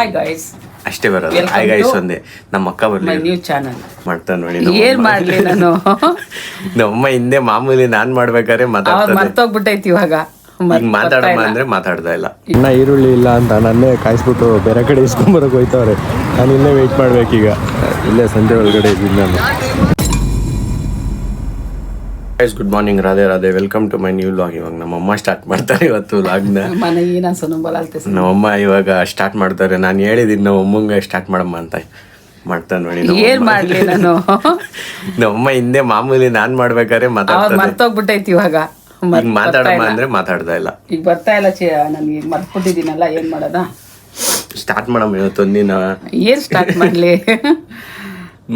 Hi guys ಅಷ್ಟೇ ಬರೋದು. Hi guys ಒಂದೇ. ನಮ್ಮ ಅಕ್ಕ ಬರ್ಲಿ ನ್ಯೂ ಚಾನಲ್ ಮಾಡ್ತಾನೆ ನೋಡಿ. ಏನ್ ಮಾಡ್ಲಿ ನಾನು ನಮ್ಮಮ್ಮ ಹಿಂದೆ ಮಾಮೂಲಿ ನಾನ್ ಮಾಡ್ಬೇಕಾದ್ರೆ ಮರ್ತೋಗ್ಬಿಟ್ಟೈತಿ ಇವಾಗ. ಈಗ ಮಾತಾಡಮ್ಮ ಅಂದ್ರೆ ಮಾತಾಡ್ತಾ ಇಲ್ಲ. ಇನ್ನ ಈರುಳ್ಳಿ ಇಲ್ಲ ಅಂತ ನನ್ನೇ ಕಾಯಿಸ್ಬಿಟ್ಟು ಬೇರೆ ಕಡೆ ಇಸ್ಕೊಂಬರಕ್ಕೆ ಹೋಯ್ತವ್ರೆ. ನಾನು ಇಲ್ಲೇ ವೆಯ್ಟ್ ಮಾಡ್ಬೇಕೀಗ. ಇಲ್ಲೇ ಸಂಜೆ ಒಳಗಡೆ ಇದ್ದೀನಿ ನಾನು. Guys good morning, Radhe Radhe, welcome to my new vlog. ಇವಾಗ ನಮ್ಮಮ್ಮ ಸ್ಟಾರ್ಟ್ ಮಾಡ್ತಾರೆ ಇವತ್ತು ವ್ಲಾಗ್ನ. ನಮ್ಮಮ್ಮ ಇವಾಗ ಸ್ಟಾರ್ಟ್ ಮಾಡ್ತಾರೆ. ನಾನು ಹೇಳಿದ್ದೀನಿ ನಮ್ಮಮ್ಮಂಗೆ ಸ್ಟಾರ್ಟ್ ಮಾಡಮ್ಮ ಅಂತ. ಮಾಡ್ತಾನೆ ನೋಡಿ. ಏನ್ ಮಾಡ್ಲಿ ನಾನು ನಮ್ಮಮ್ಮ ಹಿಂದೆ ಮಾಮೂಲಿ ನಾನ್ ಮಾಡ್ಬೇಕಾದ್ರೆ ಮರ್ತೋಗ್ಬಿಟ್ಟೈತಿ ಇವಾಗ. ಈಗ ಮಾತಾಡಮ್ಮ ಅಂದ್ರೆ ಮಾತಾಡ್ತಾ ಇಲ್ಲ. ಈಗ ಬರ್ತಾ ಇಲ್ಲ. ನನ್ಗೆ ಮರ್ತ್ಬಿಟ್ಟಿದ್ದೀನಲ್ಲ, ಏನ್ ಮಾಡೋದ. ಸ್ಟಾರ್ಟ್ ಮಾಡಮ್ಮ ಇವತ್ತೊಂದಿನ. ಏನ್ ಸ್ಟಾರ್ಟ್ ಮಾಡ್ಲಿ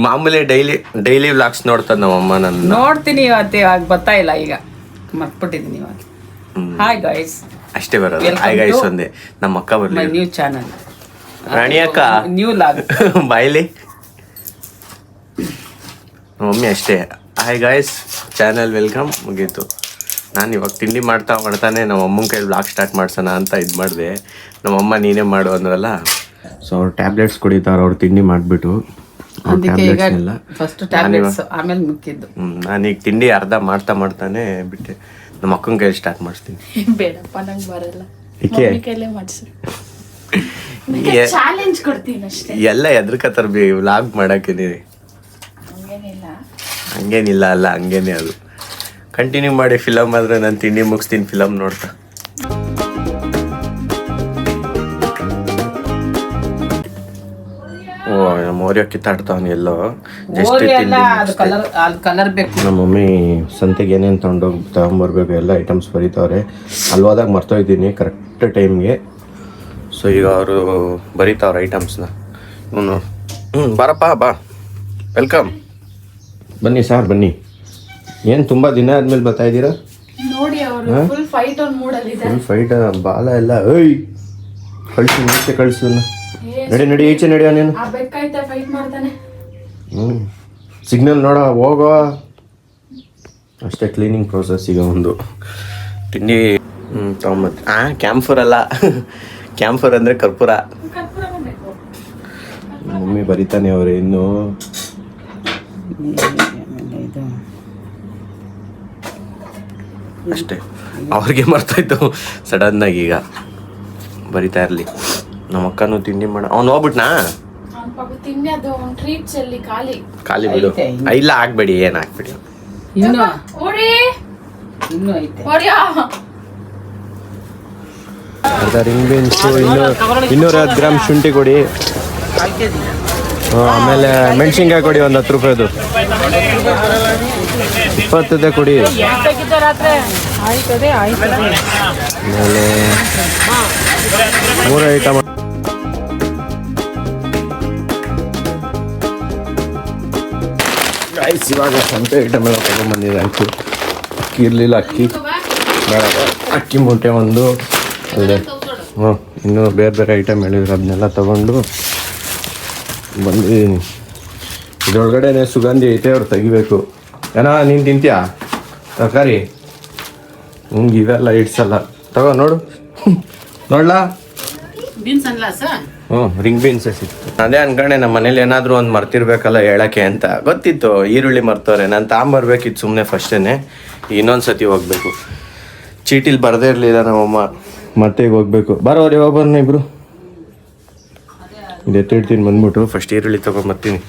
ಮಾಮೂಲಿ ಡೈಲಿ ವ್ಲಾಗ್ಸ್ ನೋಡ್ತದ ನಮ್ಮಮ್ಮ. ನನ್ನ ನೋಡ್ತೀನಿ ಇವತ್ತು. ಇವಾಗ ಬರ್ತಾ ಇಲ್ಲ, ಈಗ ಮರ್ತ್ಬಿಟ್ಟಿದ್ದೀನಿ ಇವಾಗ. ಹಾಯ್ ಗೈಸ್ ಅಷ್ಟೇ ಬರೋದು. ಹಾಯ್ ಗೈಸ್ ಒಂದೇ. ನಮ್ಮ ಅಕ್ಕ ಬರ್ಲಿ ನ್ಯೂ ಚಾನಲ್ ರಾಣಿ ಅಕ್ಕ ನ್ಯೂ ಲಾಗ್ ಬಾಯ್ಲಿ. ಮಮ್ಮಿ ಅಷ್ಟೇ ಹಾಯ್ ಗಾಯ್ಸ್ ಚಾನಲ್ ವೆಲ್ಕಮ್ ಮುಗೀತು. ನಾನು ಇವಾಗ ತಿಂಡಿ ಮಾಡ್ತಾನೆ ನಮ್ಮ ಅಮ್ಮನ ಕೈ ವ್ಲಾಗ್ ಸ್ಟಾರ್ಟ್ ಮಾಡ್ಸೋಣ ಅಂತ ಇದು ಮಾಡಿದೆ. ನಮ್ಮಮ್ಮ ನೀನೇ ಮಾಡು ಅಂದ್ರಲ್ಲ, ಸೊ ಅವ್ರು ಟ್ಯಾಬ್ಲೆಟ್ಸ್ ಕುಡಿತಾರೆ. ಅವ್ರು ತಿಂಡಿ ಮಾಡಿಬಿಟ್ಟು ನಾನೀಗ ತಿಂಡಿ ಅರ್ಧ ಮಾಡ್ತಾನೆ ಬಿಟ್ಟೆ. ನಮ್ಮ ಅಕ್ಕನ ಕೈಲಿ ಸ್ಟಾರ್ಟ್ ಮಾಡಿಸ್ತೀನಿ. ಬೇಡಪ್ಪ ನಂಗೆ ಬರಲ್ಲ. ಚಾಲೆಂಜ್ ಕೊಡ್ತೀನಿ ಅಷ್ಟೇ. ಎಲ್ಲ ಎದ್ರಕತ್ತಾರ ವ್ಲಾಗ್ ಮಾಡಕ್ಕೆ. ಹಂಗೇನಿಲ್ಲ ಅಲ್ಲ, ಹಂಗೇನೆ ಅದು. ಕಂಟಿನ್ಯೂ ಮಾಡಿ. ಫಿಲಮ್ ಆದ್ರೆ ನಾನು ತಿಂಡಿ ಮುಗಿಸ್ತೀನಿ ಫಿಲಮ್ ನೋಡ್ತಾ. ಓ ನಮ್ಮ ಓರಿಯೋ ಕಿತ್ತಾಡ್ತಾವನು ಎಲ್ಲೋ. ಜಸ್ಟ್ ನಮ್ಮ ಮಮ್ಮಿ ಸಂತೆಗೆ ಏನೇನು ತಗೊಂಬರ್ಬೇಕು ಎಲ್ಲ ಐಟಮ್ಸ್ ಬರೀತಾವ್ರೆ. ಅಲ್ಲಿ ಹೋದಾಗ ಮರ್ತೋಯ್ತೀನಿ ಕರೆಕ್ಟ್ ಟೈಮ್ಗೆ. ಸೊ ಈಗ ಅವರು ಬರೀತಾವ್ರೆ ಐಟಮ್ಸ್ನ. ಬಾರಪ್ಪ ಬಾ, ವೆಲ್ಕಮ್. ಬನ್ನಿ ಸಾರ್ ಬನ್ನಿ. ಏನು ತುಂಬ ದಿನ ಆದ್ಮೇಲೆ ಬರ್ತಾ ಇದ್ದೀರಾ ನೋಡಿ. ಅವರು ಫುಲ್ ಫೈಟ್ ಆನ್ ಮೂಡ್ ಅಲ್ಲಿ ಇದ್ದಾರೆ. ಫುಲ್ ಫೈಟ್ ಬಾಲ ಎಲ್ಲ. ಏಯ್ ಕಳಿಸು, ಈಚೆ ಕಳಿಸು. ನಡಿ ಈಚೆ ನಡಿಯ ನೀನು. ಆ ಬೆಕ್ಕಾಯ್ತಾ ಫೈಟ್ ಮಾಡ್ತಾನೆ. ಸಿಗ್ನಲ್ ನೋಡ, ಹೋಗೋ. ಅಷ್ಟೇ ಕ್ಲೀನಿಂಗ್ ಪ್ರೋಸೆಸ್. ಈಗ ಒಂದು ತಿಂಡಿ ತಗೊಂಬತ್ತಿ. ಕ್ಯಾಂಫರ್ ಅಲ್ಲ, ಕ್ಯಾಂಫರ್ ಅಂದರೆ ಕರ್ಪೂರ. ಮಮ್ಮಿ ಬರಿತಾನೆ ಅವ್ರೆ ಇನ್ನು. ಅಷ್ಟೇ, ಅವ್ರಿಗೆ ಮರ್ತಾಯ್ತು ಸಡನ್ನಾಗಿ. ಈಗ ಬರಿತಾ ಇರಲಿ. ನಮ್ಮ ಅಕ್ಕನೂ ತಿಂಡಿ ಮಾಡ. ಅವ್ನು ಹೋಗ್ಬಿಟ್ನಾ? ತಿಂಡಿ ಅದು ಟ್ರೀಟ್ಸ್ ಅಲ್ಲಿ ಖಾಲಿ ಬಿಡು. ಇಲ್ಲ ಹಾಕ್ಬೇಡಿ, ಏನು ಹಾಕ್ಬೇಡಿ. ರಿಂಗ್ ಬೀನ್ಸು 250 ಗ್ರಾಮ್ ಶುಂಠಿ ಕೊಡಿ. ಆಮೇಲೆ ಮೆಣಸಿನ್ಕಾಯಿ ಕೊಡಿ ಒಂದು 10 ರೂಪಾಯಿದು. 20 ಕೊಡಿ. ಆಮೇಲೆ 3 ಐಟಮ್. ರೈಸ್ ಇವಾಗ ಸಂತೆ ಐಟಮ್ ಎಲ್ಲ ತಗೊಂಡ್ಬಂದಿದೆ. ಆಯಿತು, ಅಕ್ಕಿ ಇರಲಿಲ್ಲ, ಅಕ್ಕಿ ಬೇಡ. ಅಕ್ಕಿ ಮೂಟೆ ಒಂದು ಅಲ್ಲದೆ ಇನ್ನೂ ಬೇರೆ ಐಟಮ್ ಹೇಳಿದ್ರು, ಅದನ್ನೆಲ್ಲ ತೊಗೊಂಡು ಬಂದಿದ್ದೀನಿ. ಇದ್ರೊಳಗಡೆ ಸುಗಂಧಿ ಐತೆ, ಅವ್ರು ತೆಗಿಬೇಕು. ಏನೋ ನೀನು ತಿಂತೀಯಾ ತರಕಾರಿ? ಇವೆಲ್ಲ ಇಡ್ಸಲ್ಲ. ತಗೋ ನೋಡು, ನೋಡ್ಲಾ. ರಿಂಗ್ ಬೀನ್ಸ್ ಸಿಕ್ತು. ಅದೇ ಅನ್ಕೊಂಡೆ ನಮ್ಮ ಮನೇಲಿ ಏನಾದರೂ ಒಂದು ಮರ್ತಿರ್ಬೇಕಲ್ಲ ಹೇಳಕ್ಕೆ ಅಂತ. ಗೊತ್ತಿತ್ತು ಈರುಳ್ಳಿ ಮರ್ತವ್ರೆ. ನಾನು ತಗೊಂಬರ್ಬೇಕಿತ್ತು ಸುಮ್ಮನೆ ಫಸ್ಟೇ. ಇನ್ನೊಂದು ಸತಿ ಹೋಗ್ಬೇಕು. ಚೀಟಿಲಿ ಬರದೇ ಇರಲಿಲ್ಲ ನಮ್ಮಮ್ಮ. ಮತ್ತೆ ಈಗ ಹೋಗ್ಬೇಕು. ಬರೋರು ಯಾವಾಗ ಬರೋಣ ಇಬ್ರು. ಇದು ಎತ್ತಿಡ್ತೀನಿ ಬಂದ್ಬಿಟ್ಟು. ಫಸ್ಟ್ ಈರುಳ್ಳಿ ತೊಗೊಂಬರ್ತೀನಿ.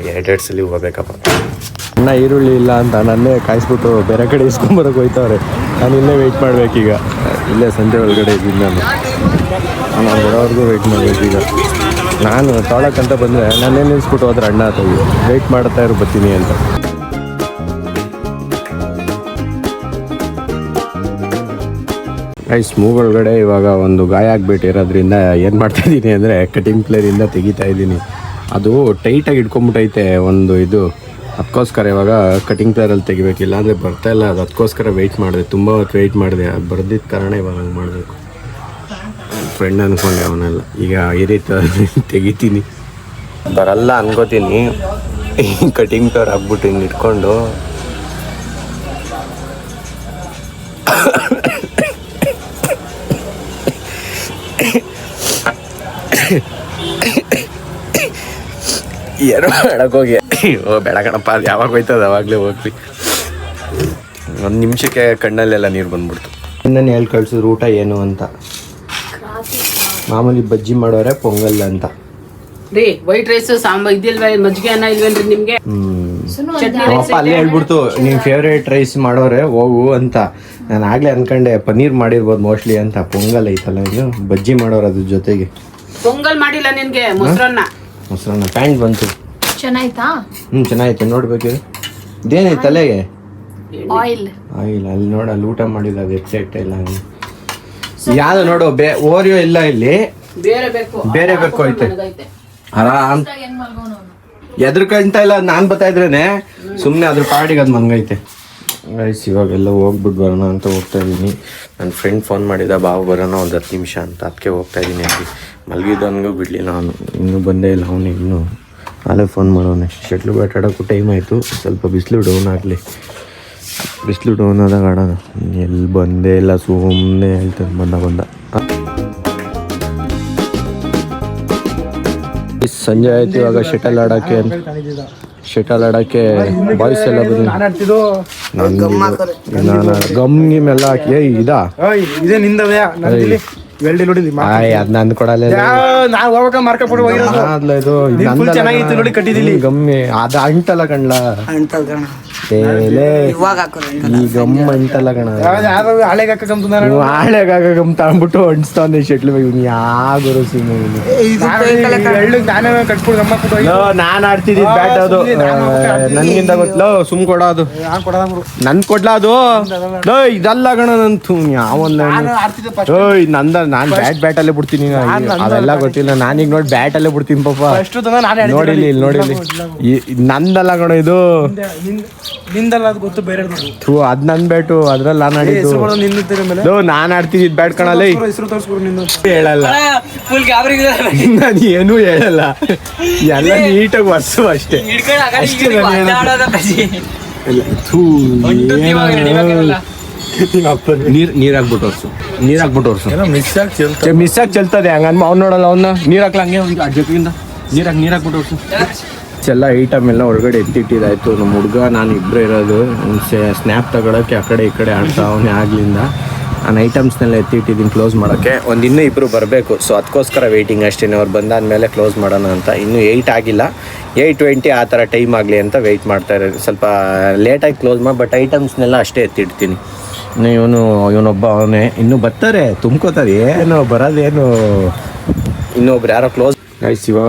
2 ಸಲ ಹೋಗ್ಬೇಕಪ್ಪ. ಇನ್ನ ಈರುಳ್ಳಿ ಇಲ್ಲ ಅಂತ ನನ್ನೇ ಕಾಯಿಸ್ಬಿಟ್ಟು ಬೇರೆ ಕಡೆ ಇಸ್ಕೊಂಬರಕ್ಕೆ ಹೋಯ್ತವ್ರೆ. ನಾನು ಇಲ್ಲೇ ವೆಯ್ಟ್ ಮಾಡ್ಬೇಕೀಗ. ಇಲ್ಲೇ ಸಂಜೆ ಒಳಗಡೆ ಇದ್ದೀನಿ ನಾನು ಬರೋವರೆಗೂ ವೆಯ್ಟ್ ಮಾಡ್ಬೇಕೀಗ. ನಾನು ತೊಗೊಳಕ್ಕಂತ ಬಂದರೆ ನಾನೇ ನಿಲ್ಲಿಸ್ಬಿಟ್ಟು ಹೋದ್ರೆ ಅಣ್ಣ ಆತವಿ ವೆಯ್ಟ್ ಮಾಡ್ತಾ ಇರೋ ಬರ್ತೀನಿ ಅಂತ. ರೈಸ್ ಮೂಗೊಳಗಡೆ ಇವಾಗ ಒಂದು ಗಾಯ ಆಗಿಬಿಟ್ಟಿರೋದ್ರಿಂದ ಏನು ಮಾಡ್ತಾಯಿದ್ದೀನಿ ಅಂದರೆ ಕಟಿಂಗ್ ಪ್ಲೇರಿಂದ ತೆಗಿತಾ ಇದ್ದೀನಿ. ಅದು ಟೈಟಾಗಿ ಇಟ್ಕೊಂಬಿಟ್ಟೈತೆ ಒಂದು ಇದು. ಅದಕ್ಕೋಸ್ಕರ ಇವಾಗ ಕಟಿಂಗ್ ಪ್ಲೇರಲ್ಲಿ ತೆಗಿಬೇಕಿಲ್ಲ ಅಂದರೆ ಬರ್ತಾಯಿಲ್ಲ. ಅದು ಅದಕ್ಕೋಸ್ಕರ ವೆಯ್ಟ್ ಮಾಡಿದೆ, ತುಂಬ ಹೊತ್ತು ವೆಯ್ಟ್ ಮಾಡಿದೆ. ಅದು ಬರ್ದಿದ್ದ ಕಾರಣ ಇವಾಗ ಹಂಗೆ ಮಾಡಬೇಕು. ಫ್ರೆಂಡ್ ಅಂದ್ಕೊಂಡೆ ಅವನೆಲ್ಲ. ಈಗ ಈ ರೀತಿ ತೆಗಿತೀನಿ. ಬರಲ್ಲ ಅನ್ಕೋತೀನಿ. ಕಟಿಂಗ್ ಪ್ಲೇರ್ ಹಾಕ್ಬಿಟ್ಟು ಹಿಂಗೆ ಇಟ್ಕೊಂಡು ಏನೋ ಹೇಳೋಕ್ಕೋಗಿ ಓ ಬೇಡ ಕಣಪ್ಪ ಅದು ಯಾವಾಗ ಹೋಯ್ತದ ಅವಾಗಲೇ ಹೋಗ್ಲಿ. ಒಂದು ನಿಮಿಷಕ್ಕೆ ಕಣ್ಣಲ್ಲೆಲ್ಲ ನೀರು ಬಂದ್ಬಿಡ್ತು. ಇನ್ನೇನು ಹೇಳಿ ಕಳ್ಸಿದ್ರು ಊಟ ಏನು ಅಂತ. ಮಾಮೂಲಿ ಬಜ್ಜಿ ಮಾಡೋರೆ ಪೊಂಗಲ್ ಅಂತ ರೀ. ವೈಟ್ ರೈಸ್ ಸಾಂಬಾರ್ ಇದಿಲ್ವ, ಮಜ್ಜಿಗೆ ಅನ್ನ ಇಲ್ವೇನ್ರಿ ನಿಮ್ಗೆ? ನಮ್ಮಪ್ಪ ಅಲ್ಲೇ ಹೇಳ್ಬಿಡ್ತು ನಿಮ್ ಫೇವ್ರೇಟ್ ರೈಸ್ ಮಾಡೋರೆ ಹೋಗು ಅಂತ. ನಾನು ಆಗ್ಲೇ ಅನ್ಕೊಂಡೆ ಪನ್ನೀರ್ ಮಾಡಿರ್ಬೋದು ಮೋಸ್ಟ್ಲಿ ಅಂತ. ಪೊಂಗಲ್ ಐತಲ್ಲ ಇದು ಬಜ್ಜಿ ಮಾಡೋರು ಅದ್ರ ಜೊತೆಗೆ. ಪೊಂಗಲ್ ಮಾಡಿಲ್ಲ ನಿನ್ಗೆ? ಮೊಸರನ್ನ ಪ್ಯಾಂಟ್ ಬಂತು. ಚೆನ್ನಾಯ್ತಾ? ಚೆನ್ನಾಗೈತೆ ನೋಡ್ಬೇಕಿದ್ರೆ. ಇದೇನೈತೆ ತಲೆಗೆ? ಆಯಿಲ್. ಅಲ್ಲಿ ನೋಡ ಅಲ್ಲಿ ಊಟ ಮಾಡಿಲ್ಲ ವೆಬ್ಸೈಟ್ ಇಲ್ಲ. ಯಾವ್ದು ನೋಡು ಓರಿಯೋ ಇಲ್ಲ ಇಲ್ಲಿ, ಬೇರೆ ಬೇಕು ಐತೆ. ಆರಾಮ್ ಎದ್ರಕಂತ ಇಲ್ಲ ನಾನ್ ಬರ್ತಾ ಇದ್ರೇನೆ ಸುಮ್ಮನೆ ಅದ್ರ ಪಾಡಿಗೆ ಅದು ಮಂಗೈತೆ. ಗೈಸ್ ಇವಾಗೆಲ್ಲ ಹೋಗ್ಬಿಟ್ಟು ಬರೋಣ ಅಂತ ಹೋಗ್ತಾ ಇದ್ದೀನಿ. ನನ್ನ ಫ್ರೆಂಡ್ ಫೋನ್ ಮಾಡಿದ ಬಾವು ಬರೋಣ ಒಂದು 10 ನಿಮಿಷ ಅಂತ, ಅದಕ್ಕೆ ಹೋಗ್ತಾ ಇದ್ದೀನಿ. ಅಲ್ಲಿ ಮಲಗಿದ್ದವನಿಗೂ ಬಿಡಲಿಲ್ಲ ಅವನು, ಇನ್ನೂ ಬಂದೇ ಇಲ್ಲ ಅವನು. ಇನ್ನೂ ಅಲ್ಲೇ ಫೋನ್ ಮಾಡೋನೆ. ಶಟ್ಲು ಬ್ಯಾಟ್ ಆಡೋಕ್ಕೂ ಟೈಮ್ ಆಯಿತು. ಸ್ವಲ್ಪ ಬಿಸಿಲು ಡೌನ್ ಆಗಲಿ. ಬಿಸಿಲು ಡೌನ್ ಆದಾಗ ಆಡೋದು. ಎಲ್ಲಿ ಬಂದೇ ಇಲ್ಲ, ಸುಮ್ಮನೆ ಹೇಳ್ತಾನೆ ಬಂದ. ಸಂಜೆ ಆಯ್ತು. ಇವಾಗ ಶಟಲ್ ಆಡೋಕ್ಕೆ ಬಾಯ್ಸ್ ಎಲ್ಲ ಬಂದು ಗಮ್ ಗಿಮ್ ಎಲ್ಲ ಹಾಕಿ ಇದಾ ಇದೇ ನಿಂದವೇ ಅದ್ ನಂದು ಕೊಡಲ್ಲ. ಇದು ಗಮ್ಮಿ ಅದು ಅಂಟಲ್ಲ ಕಣ್ಲ, ಈ ಗಮ್ ಅಂಟಲ್ಲ ಕಣ. ಹಾಳೆಗಾಕ ಗಮ್ ತಗೊಂಡ್ಬಿಟ್ಟು ಅಂಟಿಸ್ತಾನೆ ಶೆಟ್ಲು. ಯಾರು ನಾನ್ ಆಡ್ತಿದ್ದಿ ಬ್ಯಾಟ್. ಅದು ನನ್ಗಿಂತ ಗೊತ್ತಲ್ಲ. ಸುಮ್ ಕೊಡೋದು ನನ್ ಕೊಡ್ಲ ಅದು ಇದಲ್ಲ ಕಣ. ನಂತು ಯಾವಲ್ಲ ನಂದ ನಾನ್ ಬ್ಯಾಟ್ ಅಲ್ಲೇ ಬಿಡ್ತೀನಿ. ಅದೆಲ್ಲ ಗೊತ್ತಿಲ್ಲ. ನಾನೀಗ ನೋಡಿ ಬ್ಯಾಟ್ ಅಲ್ಲೇ ಬಿಡ್ತೀನಿ ಪಾಪ. ನೋಡಿಲಿ ನಂದಲ್ಲ ಕಣ ಇದು. ನಿಂದಲ್ಲ ಅದು ಗೊತ್ತು, ಬೇರೆ ಅದ್ ನನ್ ಬ್ಯಾಟು. ಅದ್ರಲ್ಲಿ ನಾನು ಆಡಿದ್ದು. ನಾನ್ ಆಡ್ತಿದ್ದ ಬ್ಯಾಟ್ ಕಣಲ್ಲ. ಹೇಳಲ್ಲ ನಾನು ಏನೂ ಹೇಳಲ್ಲ. ಎಲ್ಲ ನೀಟಾಗಿ ವರ್ಸು ಅಷ್ಟೇ. ನೀರಾಕ್ಬಿಟ್ಟು ವರ್ಸು. ಮಿಸ್ ಆಗಿ ಚೆಲ್ತದೆ ಹಂಗನ್ಮ. ಅವ್ನು ನೋಡಲ್ಲ ಅವನ್ನ ನೀರ್ ಹಾಕ್ಲ ಹಂಗೆ ಜೊತೆಗಿಂದ ನೀರಾಕ್ಬಿಟ್ಟು ವರ್ಸು. ಎಲ್ಲ ಐಟಮ್ ಎಲ್ಲ ಹೊರಗಡೆ ಎತ್ತಿಟ್ಟಿದ್ದಾಯ್ತು. ನಮ್ಮ ಹುಡುಗ ನಾನು ಇಬ್ಬರೇ ಇರೋದು. ಸ್ನ್ಯಾಪ್ ತಗೊಳಕ್ಕೆ ಆ ಕಡೆ ಈ ಕಡೆ ಆಡ್ತಾ ಅವನೇ ಆಗ್ಲಿಂದ. ನಾನು ಐಟಮ್ಸ್ನೆಲ್ಲ ಎತ್ತಿಟ್ಟಿದ್ದೀನಿ ಕ್ಲೋಸ್ ಮಾಡೋಕ್ಕೆ. ಇನ್ನೂ ಇಬ್ಬರು ಬರಬೇಕು. ಸೊ ಅದಕ್ಕೋಸ್ಕರ ವೆಯ್ಟಿಂಗ್ ಅಷ್ಟೇ. ಅವ್ರು ಬಂದಾದ್ಮೇಲೆ ಕ್ಲೋಸ್ ಮಾಡೋಣ ಅಂತ. ಇನ್ನೂ 8 ಆಗಿಲ್ಲ, 8:20 ಆ ಥರ ಟೈಮ್ ಆಗಲಿ ಅಂತ ವೆಯ್ಟ್ ಮಾಡ್ತಾ ಇರೋದು. ಸ್ವಲ್ಪ ಲೇಟಾಗಿ ಕ್ಲೋಸ್ ಮಾಡಿ, ಬಟ್ ಐಟಮ್ಸ್ನೆಲ್ಲ ಅಷ್ಟೇ ಎತ್ತಿಡ್ತೀನಿ. ಇನ್ನು ಇವನೊಬ್ಬ ಅವನೇ ಇನ್ನೂ ಬರ್ತಾರೆ, ತುಂಬ್ಕೋತಾರೆ. ಏನು ಬರೋದೇನು ಇನ್ನೊಬ್ರು ಯಾರೋ ಕ್ಲೋಸ್. ಗೈಸ್ ಇವಾಗ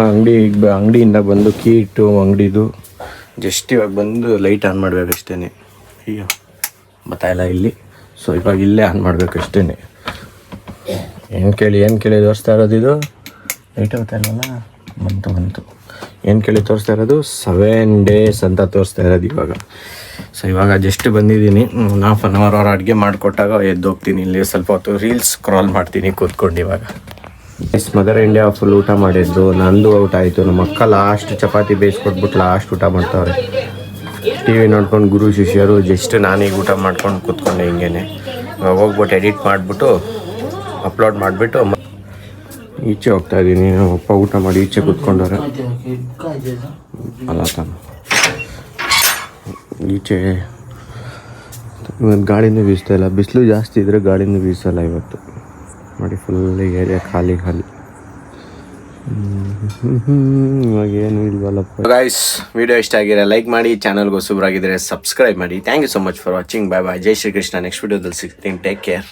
ಅಂಗಡಿಯಿಂದ ಬಂದು ಕೀ ಇಟ್ಟು ಅಂಗಡಿದು ಜಸ್ಟ್ ಇವಾಗ ಬಂದು ಲೈಟ್ ಆನ್ ಮಾಡಬೇಕಷ್ಟೇ. ಅಯ್ಯೋ ಗೊತ್ತಾಯಿಲ್ಲ ಇಲ್ಲಿ. ಸೊ ಇವಾಗ ಇಲ್ಲೇ ಆನ್ ಮಾಡಬೇಕಷ್ಟೇ. ಏನು ಕೇಳಿ ತೋರಿಸ್ತಾ ಇರೋದು ಇದು ಲೈಟ್ ಗೊತ್ತಾಯಿಲ್ಲಲ್ಲ. ಬಂತು ಏನು ಕೇಳಿ ತೋರಿಸ್ತಾ ಇರೋದು 7 days ಅಂತ ತೋರಿಸ್ತಾ ಇರೋದು ಇವಾಗ. ಸೊ ಇವಾಗ ಜಸ್ಟ್ ಬಂದಿದ್ದೀನಿ. 1/2 hour ಅವ್ರು ಅಡುಗೆ ಮಾಡಿಕೊಟ್ಟಾಗ ಎದ್ದೋಗ್ತೀನಿ. ಇಲ್ಲಿ ಸ್ವಲ್ಪ ಹೊತ್ತು ರೀಲ್ಸ್ ಸ್ಕ್ರಾಲ್ ಮಾಡ್ತೀನಿ ಕೂತ್ಕೊಂಡು. ಇವಾಗ ಮದರ್ ಇಂಡಿಯಾ ಫುಲ್ ಊಟ ಮಾಡಿದ್ದು. ನಂದು ಊಟ ಆಯಿತು. ನಮ್ಮ ಅಕ್ಕ ಲಾಸ್ಟ್ ಚಪಾತಿ ಬೇಯಿಸ್ಕೊಟ್ಬಿಟ್ಟು ಲಾಸ್ಟ್ ಊಟ ಮಾಡ್ತಾವ್ರೆ. TV ನೋಡ್ಕೊಂಡು ಗುರು ಶಿಷ್ಯರು. ಜಸ್ಟ್ ನಾನೀಗ ಊಟ ಮಾಡ್ಕೊಂಡು ಕೂತ್ಕೊಂಡೆ ಹಿಂಗೇನೆ. ಹೋಗ್ಬಿಟ್ಟು ಎಡಿಟ್ ಮಾಡಿಬಿಟ್ಟು ಅಪ್ಲೋಡ್ ಮಾಡಿಬಿಟ್ಟು ಈಚೆ ಹೋಗ್ತಾ ಇದ್ದೀನಿ. ಅಪ್ಪ ಊಟ ಮಾಡಿ ಈಚೆ ಕೂತ್ಕೊಂಡವ್ರೆ. ಅಲ್ಲ ತಾನು ಈಚೆ ಇವತ್ತು ಗಾಳಿನೂ ಬೀಸ್ತಾ ಇಲ್ಲ. ಬಿಸಿಲು ಜಾಸ್ತಿ ಇದ್ದರೆ ಗಾಳಿನೂ ಬೀಸಲ್ಲ ಇವತ್ತು. ನೋಡಿ ಫುಲ್ ಏರಿಯಾ ಖಾಲಿ. ಇವಾಗ ಏನು ಇಲ್ವಲ್ಲಪ್ಪ. ಗೈಸ್ ವಿಡಿಯೋ ಇಷ್ಟ ಆಗಿರೋ ಲೈಕ್ ಮಾಡಿ, ಚಾನಲ್ಗೆ ಹೊಸಬ್ರಾಗಿದ್ದರೆ ಸಬ್ಸ್ಕ್ರೈಬ್ ಮಾಡಿ. Thank you so much for watching. Bye bye. ಜೈ ಶ್ರೀ ಕೃಷ್ಣ. ನೆಕ್ಸ್ಟ್ ವಿಡಿಯೋದಲ್ಲಿ ಸಿಗ್ತೀನಿ. Take care.